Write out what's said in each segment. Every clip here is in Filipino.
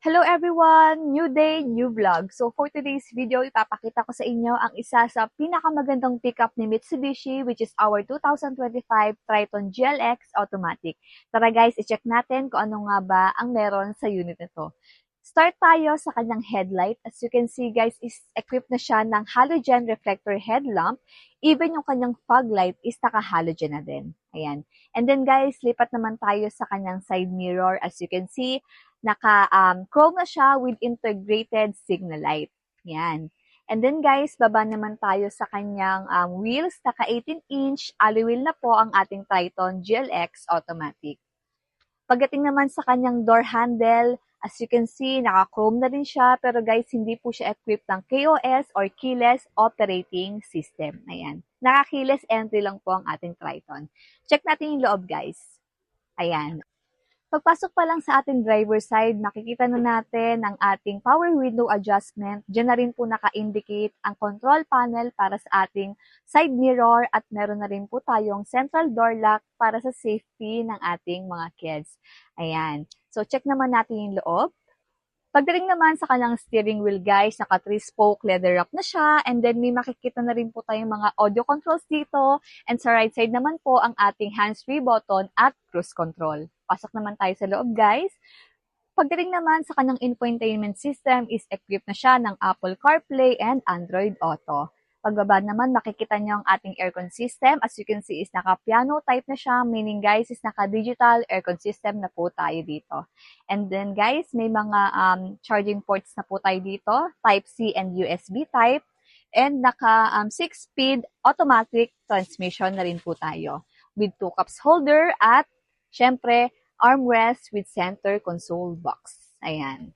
Hello everyone! New day, new vlog. So for today's video, ipapakita ko sa inyo ang isa sa pinakamagandang pickup ni Mitsubishi which is our 2025 Triton GLX Automatic. Tara guys, i-check natin kung ano nga ba ang meron sa unit nito. Start tayo sa kanyang headlight. As you can see guys, is equipped na siya ng halogen reflector headlamp. Even yung kanyang fog light is naka-halogen na din. Ayan. And then guys, lipat naman tayo sa kanyang side mirror. As you can see, naka-chrome na siya with integrated signal light. Yan. And then guys, baba naman tayo sa kanyang wheels. Naka 18-inch alloy wheel na po ang ating Triton GLX Automatic. Pagdating naman sa kanyang door handle, as you can see, naka-chrome na rin siya. Pero guys, hindi po siya equipped ng KOS or Keyless Operating System. Ayan. Naka-keyless entry lang po ang ating Triton. Check natin yung loob guys. Ayan. Pagpasok pa lang sa ating driver side, makikita na natin ang ating power window adjustment. Diyan na rin po naka-indicate ang control panel para sa ating side mirror at meron na rin po tayong central door lock para sa safety ng ating mga kids. Ayan. So, check naman natin yung loob. Pagdating naman sa kanyang steering wheel guys, naka 3-spoke leather wrap na siya and then may makikita na rin po tayong mga audio controls dito and sa right side naman po ang ating hands-free button at cruise control. Pasok naman tayo sa loob guys. Pagdating naman sa kanyang infotainment system is equipped na siya ng Apple CarPlay and Android Auto. Pagbaba naman, makikita niyo ang ating aircon system. As you can see, is naka-piano type na siya. Meaning guys, is naka-digital aircon system na po tayo dito. And then guys, may mga charging ports na po tayo dito. Type-C and USB type. And naka 6-speed automatic transmission na rin po tayo. With 2 cups holder at syempre, armrest with center console box. Ayan.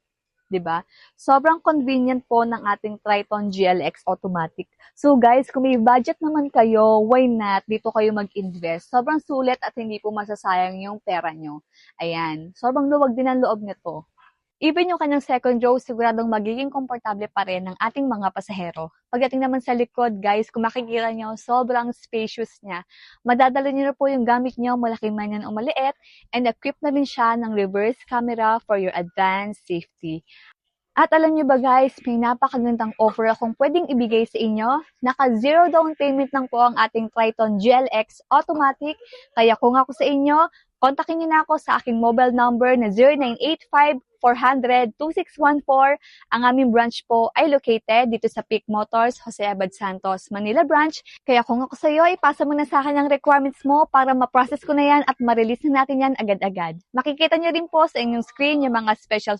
'Di ba? Sobrang convenient po ng ating Triton GLX Automatic. So guys, kung may budget naman kayo, why not? Dito kayo mag-invest. Sobrang sulit at hindi po masasayang yung pera nyo. Ayan. Sobrang luwag din ang loob nito. Even yung kanyang second row, siguradong magiging komportable pa rin ng ating mga pasahero. Pagdating naman sa likod, guys, kung makikita nyo, sobrang spacious niya. Madadala nyo na po yung gamit nyo, malaki man yan o maliit, and equipped na rin siya ng reverse camera for your advanced safety. At alam nyo ba guys, may napakagandang offer akong pwedeng ibigay sa inyo. Naka-zero down payment lang po ang ating Triton GLX Automatic. Kaya kung ako sa inyo, kontakin nyo na ako sa aking mobile number na 0985-400-2614. Ang aming branch po ay located dito sa Peak Motors, Jose Abad Santos, Manila branch. Kaya kung ako sa iyo, ipasa mo na sa akin ang requirements mo para ma-process ko na yan at ma-release na natin yan agad-agad. Makikita nyo rin po sa inyong screen yung mga special